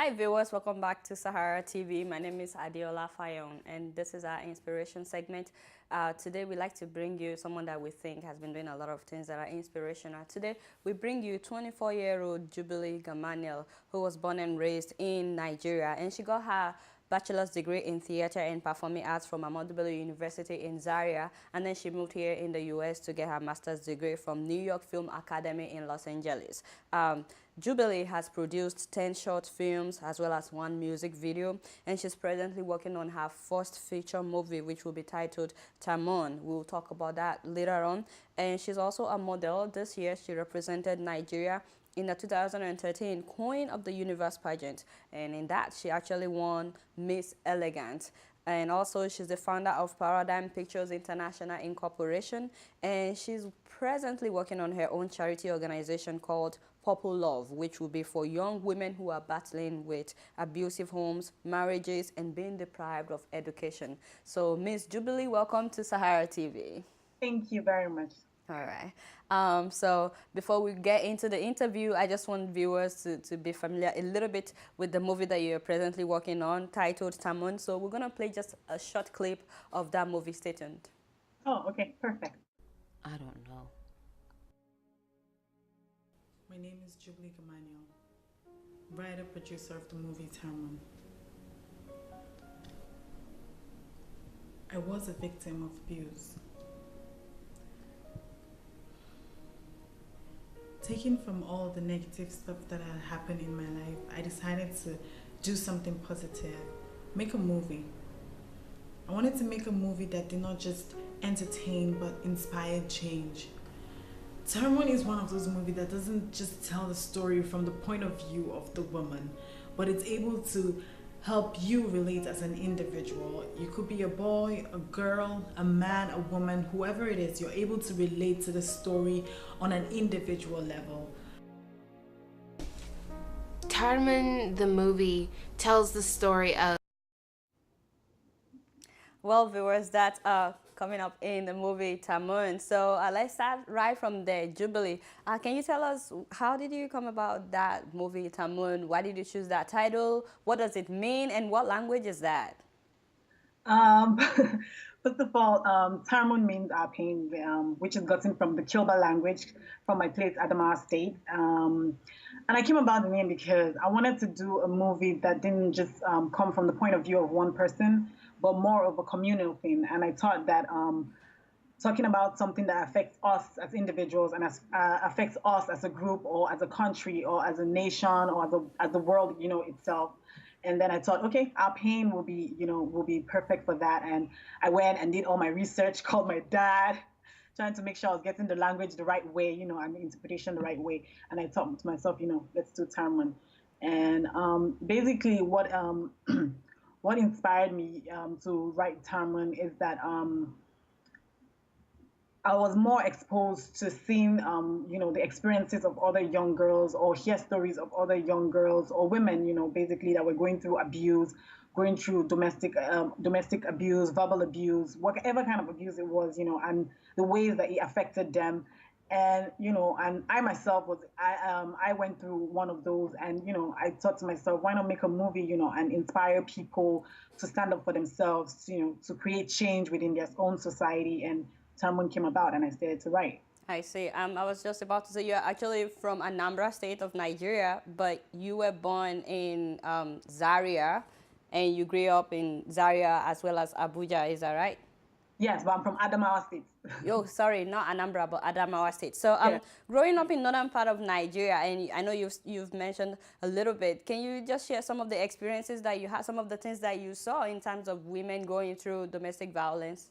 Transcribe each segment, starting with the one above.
Hi viewers, welcome back to Sahara TV. My name is Adeola Fayehun and this is our inspiration segment. Today we like to bring you someone that we think has been doing a lot of things that are inspirational. Today we bring you 24-year-old Jubilee Gamaniel, who was born and raised in Nigeria, and she got her bachelor's degree in theater and performing arts from Ahmadu Bello University in Zaria, and then she moved here in the US to get her master's degree from New York Film Academy in Los Angeles. Jubilee has produced 10 short films as well as one music video, and she's presently working on her first feature movie, which will be titled Tamon. We'll talk about that later on. And she's also a model. This year she represented Nigeria in the 2013 Queen of the Universe pageant, and in that she actually won Miss Elegant. And also she's the founder of Paradigm Pictures International Incorporation, and she's presently working on her own charity organization called Purple Love, which will be for young women who are battling with abusive homes, marriages, and being deprived of education. So Miss Jubilee, welcome to Sahara TV. Thank you very much. All right. So before we get into the interview, I just want viewers to be familiar a little bit with the movie that you're presently working on, titled Tamon. So we're going to play just a short clip of that movie. Stay tuned. Oh, okay, perfect. I don't know. My name is Jubilee Gamaniel, writer, producer of the movie Tamon. I was a victim of abuse. Taken from all the negative stuff that had happened in my life, I decided to do something positive, make a movie. I wanted to make a movie that did not just entertain but inspired change. Tamon is one of those movies that doesn't just tell the story from the point of view of the woman, but it's able to help you relate as an individual. You could be a boy, a girl, a man, a woman, whoever it is, you're able to relate to the story on an individual level. Tamon, the movie, tells the story of... Well, viewers, that's coming up in the movie Tamon. So let's start right from there. Jubilee, can you tell us how did you come about that movie Tamon? Why did you choose that title? What does it mean, and what language is that? Um, First of all, Tarmon means our pain, which is gotten from the Kilba language from my place, Adamawa State. And I came about the name because I wanted to do a movie that didn't just come from the point of view of one person, but more of a communal thing. And I thought that talking about something that affects us as individuals and affects us as a group or as a country or as a nation or as the world, itself. And then I thought, okay, our pain will be perfect for that. And I went and did all my research, called my dad, trying to make sure I was getting the language the right way, and the interpretation the right way. And I thought to myself, let's do Tarman. And basically, what inspired me to write Tarman is that I was more exposed to seeing, the experiences of other young girls or hear stories of other young girls or women, basically that were going through abuse, going through domestic abuse, verbal abuse, whatever kind of abuse it was, and the ways that it affected them. And and I myself I went through one of those, and I thought to myself, why not make a movie, and inspire people to stand up for themselves, to create change within their own society. And someone came about, and I started to write. I see. I was just about to say you're actually from Anambra State of Nigeria, but you were born in Zaria, and you grew up in Zaria as well as Abuja. Is that right? Yes, but I'm from Adamawa State. Yo, sorry, not Anambra, but Adamawa State. So, Yeah. growing up in northern part of Nigeria, and I know you've mentioned a little bit. Can you just share some of the experiences that you had, some of the things that you saw in terms of women going through domestic violence?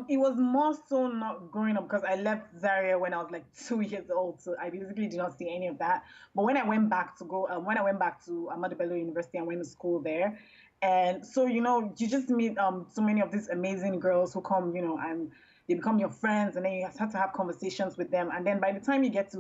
It was more so not growing up because I left Zaria when I was like 2 years old, so I basically did not see any of that. But when I went back to when I went back to Ahmadu Bello University, I went to school there, and so you just meet so many of these amazing girls who come, and they become your friends, and then you have to have conversations with them, and then by the time you get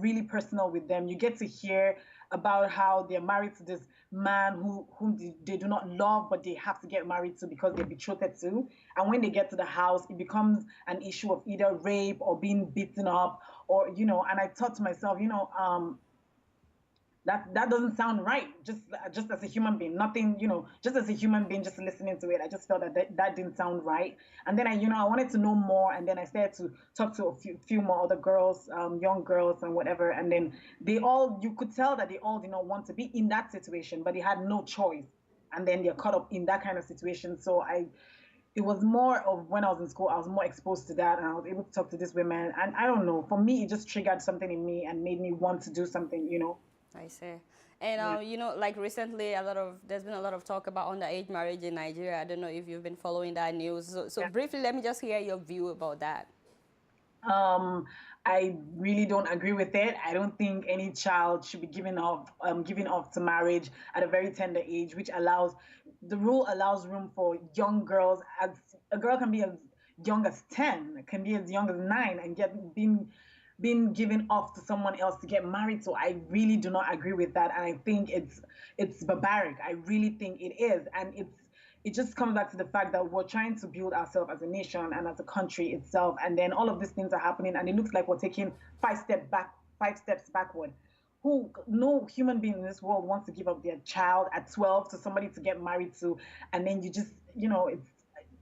really personal with them, you get to hear about how they're married to this man whom they do not love, but they have to get married to because they're betrothed to. And when they get to the house, it becomes an issue of either rape or being beaten up, or and I thought to myself, that doesn't sound right. Just as a human being, nothing, just as a human being, just listening to it, I just felt that didn't sound right. And then I wanted to know more, and then I started to talk to a few more other girls, young girls and whatever. And then you could tell that they all did not want to be in that situation, but they had no choice. And then they're caught up in that kind of situation. So it was more of when I was in school, I was more exposed to that, and I was able to talk to these women. And I don't know, for me, it just triggered something in me and made me want to do something. I see. And Yeah. like recently, there's been a lot of talk about underage marriage in Nigeria. I don't know if you've been following that news. So Yeah. briefly, let me just hear your view about that. Um, I really don't agree with it. I don't think any child should be given off to marriage at a very tender age, which the rule allows room for young girls. As a girl can be as young as 10, can be as young as 9, and get being given off to someone else to get married. So I really do not agree with that, and I think it's barbaric. I really think it is, and it just comes back to the fact that we're trying to build ourselves as a nation and as a country itself, and then all of these things are happening, and it looks like we're taking 5 steps backward. No human being in this world wants to give up their child at 12 to somebody to get married to, and then you just, it's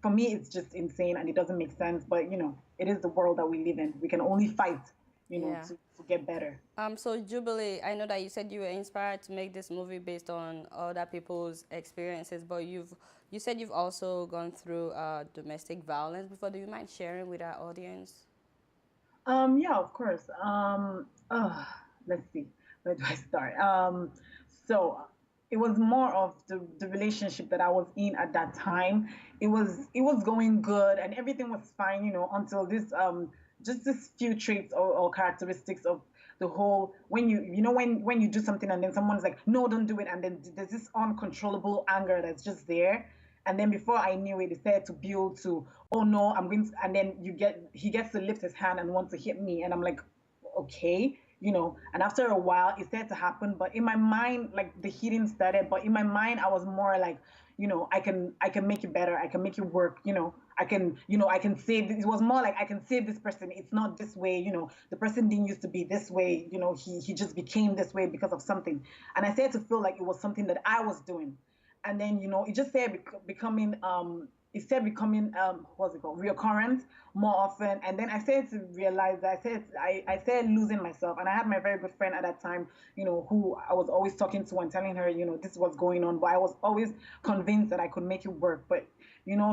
for me, it's just insane and it doesn't make sense. But it is the world that we live in. We can only fight, Yeah. to get better. So Jubilee, I know that you said you were inspired to make this movie based on other people's experiences, but you said you've also gone through domestic violence before. Do you mind sharing with our audience? Yeah, of course. Let's see. Where do I start? So it was more of the relationship that I was in at that time. It was going good and everything was fine, until this just this few traits or characteristics of the whole, when when you do something and then someone's like, no, don't do it, and then there's this uncontrollable anger that's just there. And then before I knew it, it started to build to, oh no, I'm going to, and then he gets to lift his hand and want to hit me. And I'm like, okay, and after a while, it started to happen. But in my mind, like the hitting started, but in my mind, I was more like, I can make it better. I can make it work. I can save. It was more like I can save this person. It's not this way. The person didn't used to be this way. He just became this way because of something. And I started to feel like it was something that I was doing. And then it just started becoming what's it called, reoccurrent more often. And then I started to realize that I started losing myself. And I had my very good friend at that time, who I was always talking to and telling her, this was going on, but I was always convinced that I could make it work. But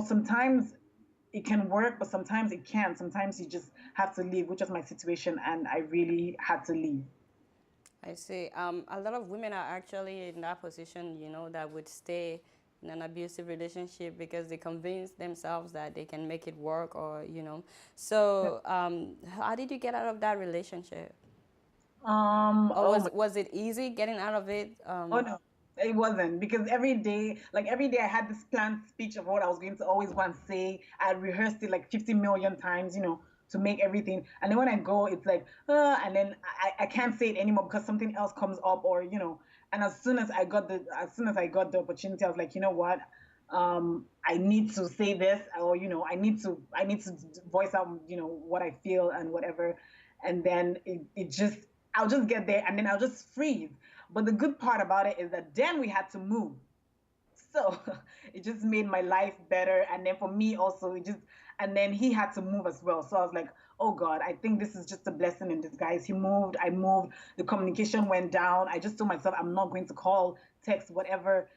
sometimes it can work, but sometimes it can't. Sometimes you just have to leave, which was my situation, and I really had to leave. I see. A lot of women are actually in that position, that would stay in an abusive relationship because they convince themselves that they can make it work, or. So, how did you get out of that relationship? Or was it easy getting out of it? Oh no, it wasn't, because every day I had this planned speech of what I was going to always want to say. I rehearsed it like 50 million times, to make everything. And then when I go, it's like, and then I can't say it anymore because something else comes up, or And as soon as I got the opportunity, I was like, you know what? I need to say this, or I need to voice out, what I feel and whatever. And then I'll just get there, and then I'll just freeze. But the good part about it is that then we had to move. So it just made my life better. And then for me also, and then he had to move as well. So I was like, oh God, I think this is just a blessing in disguise. He moved, I moved, the communication went down. I just told myself, I'm not going to call, text, whatever.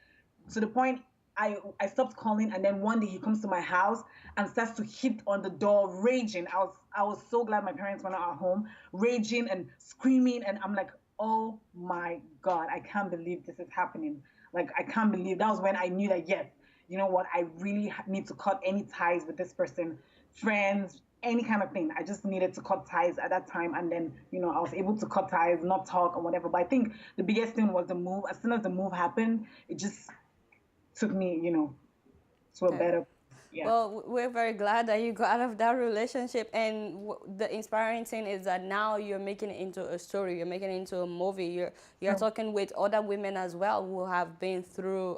To the point, I stopped calling. And then one day he comes to my house and starts to hit on the door, raging. I was so glad my parents were not at home, raging and screaming. And I'm like, oh my God, I can't believe this is happening. Like, I can't believe. That was when I knew that, yes, you know what, I really need to cut any ties with this person, friends, any kind of thing. I just needed to cut ties at that time. And then, I was able to cut ties, not talk or whatever. But I think the biggest thing was the move. As soon as the move happened, it just took me, to a better, yeah. Well, we're very glad that you got out of that relationship, and the inspiring thing is that now you're making it into a story. You're making it into a movie. You're talking with other women as well who have been through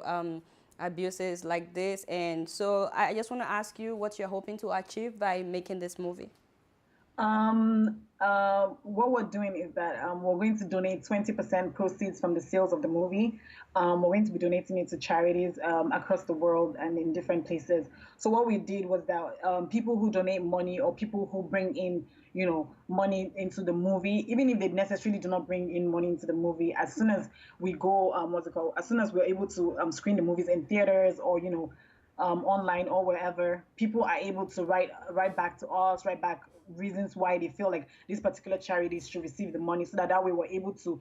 abuses like this, and so I just want to ask you what you're hoping to achieve by making this movie. What we're doing is that we're going to donate 20% proceeds from the sales of the movie. We're going to be donating it to charities across the world and in different places. So what we did was that people who donate money or people who bring in, money into the movie, even if they necessarily do not bring in money into the movie, as soon as we go, what's it called? As soon as we're able to screen the movies in theaters or online or wherever, people are able to write back to us, write back reasons why they feel like these particular charities should receive the money, so that way we're able to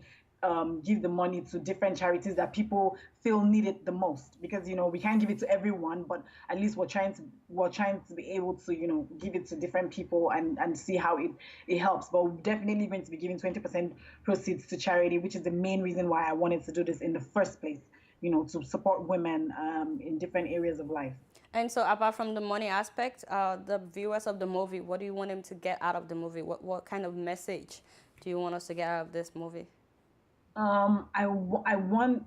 give the money to different charities that people feel need it the most. Because we can't give it to everyone, but at least we're trying to be able to give it to different people and see how it helps. But we're definitely going to be giving 20% proceeds to charity, which is the main reason why I wanted to do this in the first place, to support women in different areas of life. And so, apart from the money aspect, the viewers of the movie, what do you want them to get out of the movie? What kind of message do you want us to get out of this movie? I want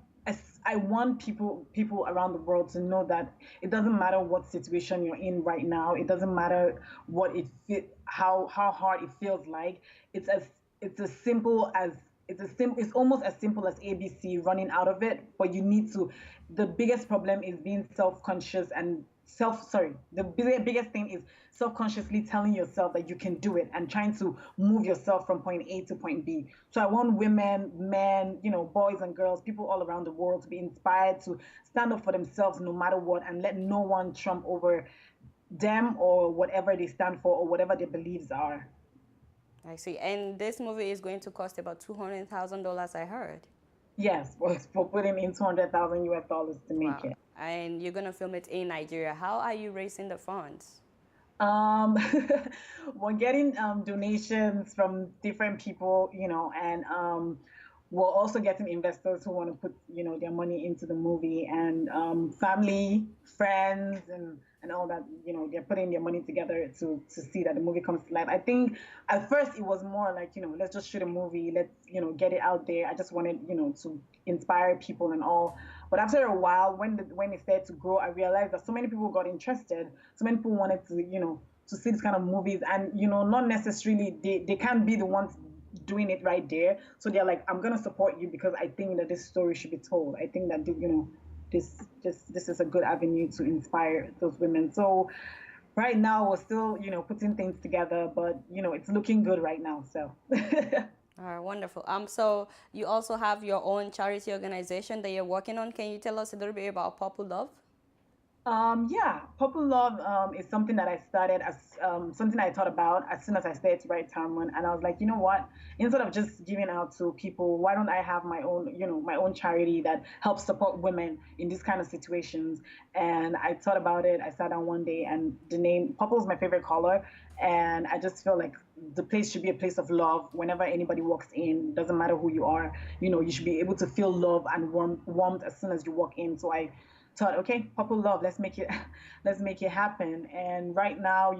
I want people around the world to know that it doesn't matter what situation you're in right now. It doesn't matter what how hard it feels like. It's as it's as simple as it's almost as simple as ABC, running out of it. But you need to. The biggest problem is being self-conscious and the biggest thing is self-consciously telling yourself that you can do it and trying to move yourself from point A to point B. So I want women, men, boys and girls, people all around the world to be inspired to stand up for themselves no matter what, and let no one trump over them or whatever they stand for or whatever their beliefs are. I see. And this movie is going to cost about $200,000, I heard. Yes, for putting in 200,000 US dollars to make Wow. it. And you're going to film it in Nigeria. How are you raising the funds? Um, we're getting donations from different people, and we're also getting investors who want to put, their money into the movie, and family, friends, and all that. They're putting their money together to see that the movie comes to life. I think at first it was more like, let's just shoot a movie, let's get it out there. I just wanted, to inspire people and all. But after a while, when it started to grow, I realized that so many people got interested. So many people wanted to, to see this kind of movies, and not necessarily they can't be the ones doing it right there. So they're like, I'm gonna support you because I think that this story should be told. I think that this is a good avenue to inspire those women. So right now we're still putting things together, but it's looking good right now. So. All right, wonderful. So you also have your own charity organization that you're working on. Can you tell us a little bit about Purple Love? Yeah, Purple Love is something that I started as something I thought about as soon as I started to write Tarmon, and I was like, you know what? Instead of just giving out to people, why don't I have my own, my own charity that helps support women in these kind of situations? And I thought about it. I sat down one day, and the name Purple is my favorite color, and I just feel like the place should be a place of love. Whenever anybody walks in, doesn't matter who you are, you should be able to feel love and warmth as soon as you walk in. So I thought, okay, Purple Love, let's make it let's make it happen. And right now,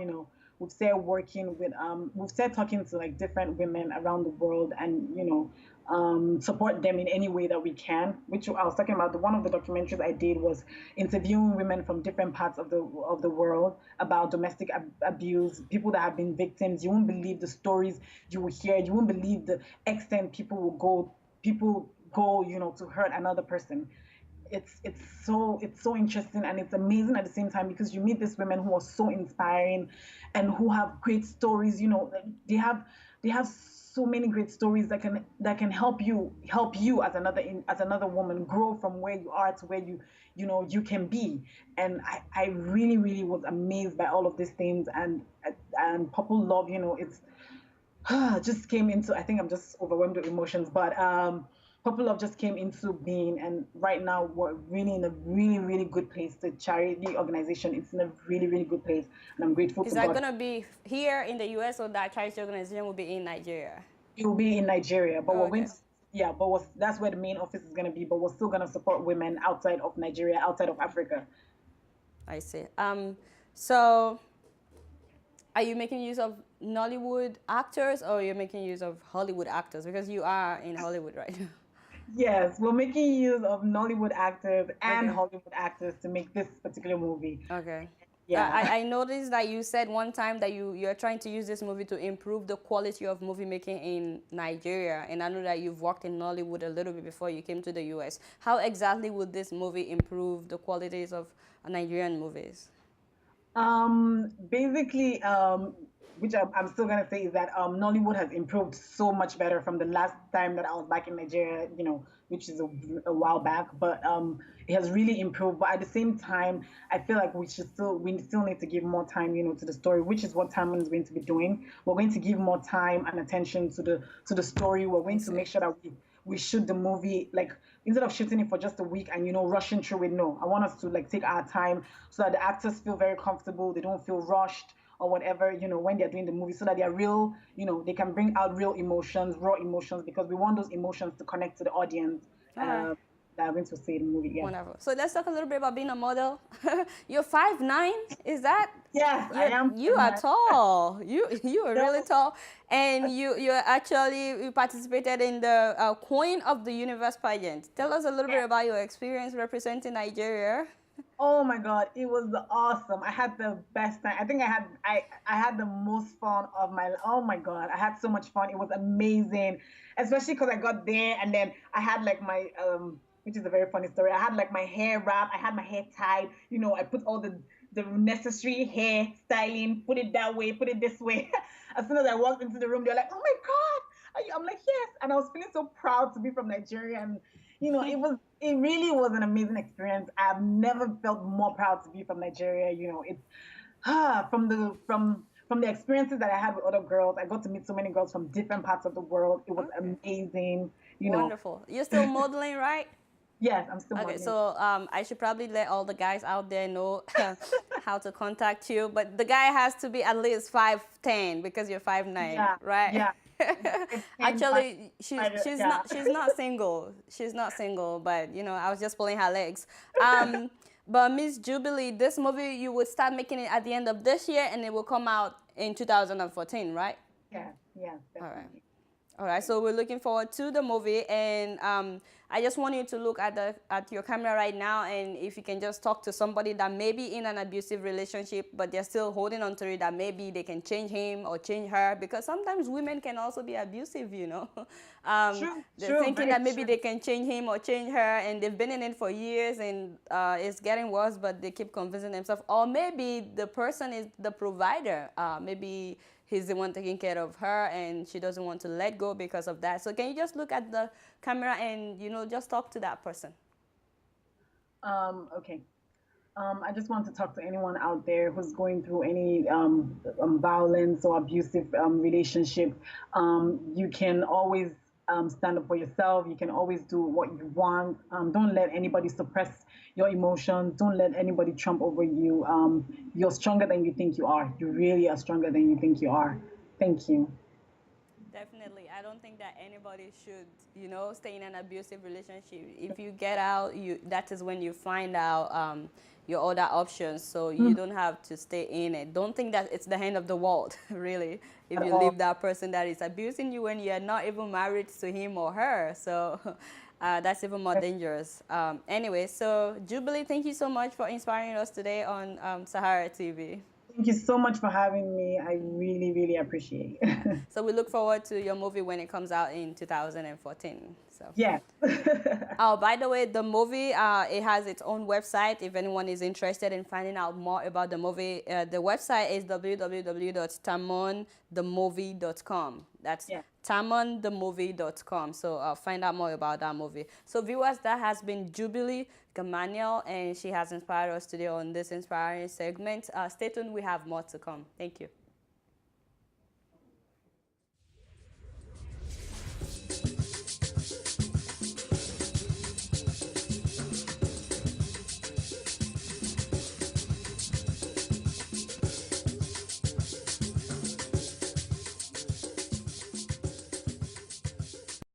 we've started working with we've started talking to like different women around the world, and support them in any way that we can. Which I was talking about, one of the documentaries I did was interviewing women from different parts of the world about domestic abuse, people that have been victims. You won't believe the stories you will hear. You won't believe the extent people go, to hurt another person. It's so interesting, and it's amazing at the same time, because you meet these women who are so inspiring and who have great stories. They have so many great stories that can help you as another woman grow from where you are to where you can be. And I really really was amazed by all of these things. And Purple Love, it's just came into, I think I'm just overwhelmed with emotions, but Purple Love just came into being, and right now we're really in a really really good place. The charity organization, it's in a really really good place, and I'm grateful Is to that God. gonna be here in the US, or that charity organization will be in Nigeria? It will be in Nigeria, but Oh, we're going okay. to, yeah, but that's where the main office is going to be. But we're still going to support women outside of Nigeria, outside of Africa. I see. So are you making use of Nollywood actors, or you're making use of Hollywood actors? Because you are in Hollywood right now. Yes, we're making use of Nollywood actors and Okay. Hollywood actors to make this particular movie. Okay. Yeah. I noticed that you said one time that you're trying to use this movie to improve the quality of movie making in Nigeria, and I know that you've worked in Nollywood a little bit before you came to the US. How exactly would this movie improve the qualities of Nigerian movies? Basically, which I'm still gonna say is that Nollywood has improved so much better from the last time that I was back in Nigeria, which is a while back. But it has really improved. But at the same time, I feel like we still need to give more time, to the story, which is what Tamon is going to be doing. We're going to give more time and attention to the story. We're going to make sure that we shoot the movie, like, instead of shooting it for just a week and rushing through it. No, I want us to like take our time so that the actors feel very comfortable, they don't feel rushed or whatever, when they're doing the movie, so that they're real, they can bring out real emotions, raw emotions, because we want those emotions to connect to the audience. All right. That are going to see the movie. Yeah. Wonderful. So let's talk a little bit about being a model. You're 5'9", is that? Yes, I am. You are tall. You are really tall, and you participated in the Queen of the Universe pageant. Tell us a little bit about your experience representing Nigeria. Oh my God, it was awesome. I had the best time. I think I had the most fun of my. Oh my God, I had so much fun. It was amazing, especially because I got there and then I had like my which is a very funny story. I had like my hair wrapped. I had my hair tied. I put all the necessary hair styling. Put it that way. Put it this way. As soon as I walked into the room, they're like, "Oh my God!" I'm like, "Yes," and I was feeling so proud to be from Nigeria and. It really was an amazing experience. I've never felt more proud to be from Nigeria. It's from the experiences that I had with other girls. I got to meet so many girls from different parts of the world. It was amazing. Wonderful. You're still modeling, right? Yes, I'm still modeling. Okay, so I should probably let all the guys out there know how to contact you. But the guy has to be at least 5'10" because you're 5'9", right? Yeah. Actually, she's not single. She's not single, but I was just pulling her legs. But Miss Jubilee, this movie you would start making it at the end of this year, and it will come out in 2014, right? Yeah, definitely. All right. So we're looking forward to the movie, and I just want you to look at your camera right now, and if you can just talk to somebody that may be in an abusive relationship, but they're still holding on to it, that maybe they can change him or change her, because sometimes women can also be abusive, They're thinking that maybe they can change him or change her, and they've been in it for years, and it's getting worse, but they keep convincing themselves. Or maybe the person is the provider. Maybe he's the one taking care of her and she doesn't want to let go because of that. So can you just look at the camera and, just talk to that person? Okay. I just want to talk to anyone out there who's going through any violence or abusive relationship. You can always stand up for yourself. You can always do what you want. Don't let anybody suppress your emotions. Don't let anybody trump over you. You're stronger than you think you are. You really are stronger than you think you are. Thank you. Definitely. I don't think that anybody should, stay in an abusive relationship. If you get out, that is when you find out your other options. So you don't have to stay in it. Don't think that it's the end of the world, really, if you leave that person that is abusing you when you're not even married to him or her. So that's even more dangerous. Anyway, so Jubilee, thank you so much for inspiring us today on Sahara TV. Thank you so much for having me. I really, really appreciate it. So we look forward to your movie when it comes out in 2014. So. Yeah. Oh, by the way, the movie, it has its own website. If anyone is interested in finding out more about the movie, the website is www.tamonthemovie.com. That's tamonthemovie.com. So find out more about that movie. So viewers, that has been Jubilee Gamaniel, and she has inspired us today on this inspiring segment. Stay tuned. We have more to come. Thank you.